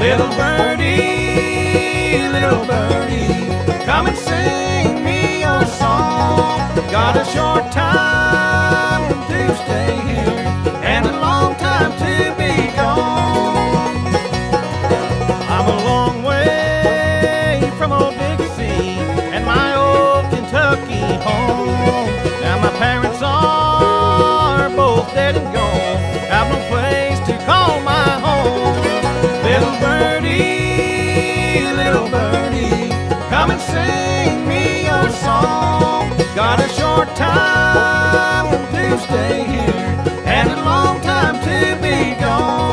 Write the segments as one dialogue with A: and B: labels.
A: little birdie, come and sing me your song. Got a short time to stay here and a long time to be gone. I'm a long way from old Dixie and my old Kentucky home. Now my parents are both dead and gone, have no place to call my home. Little birdie, come and sing me your song. Got a short time to stay here and a long time to be gone.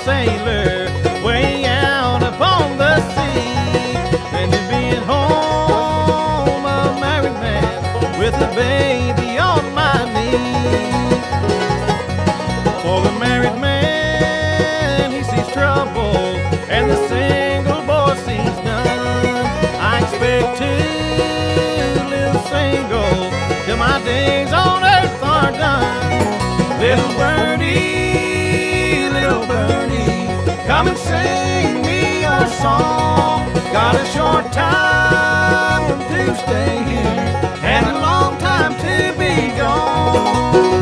A: Sailor way out upon the sea than to be at home a married man with a baby on my knee. For the married man, he sees trouble and the single boy sees none. I expect to live single till my days on earth are done. Little birdie, come and sing me your song. Got a short time to stay here and a long time to be gone.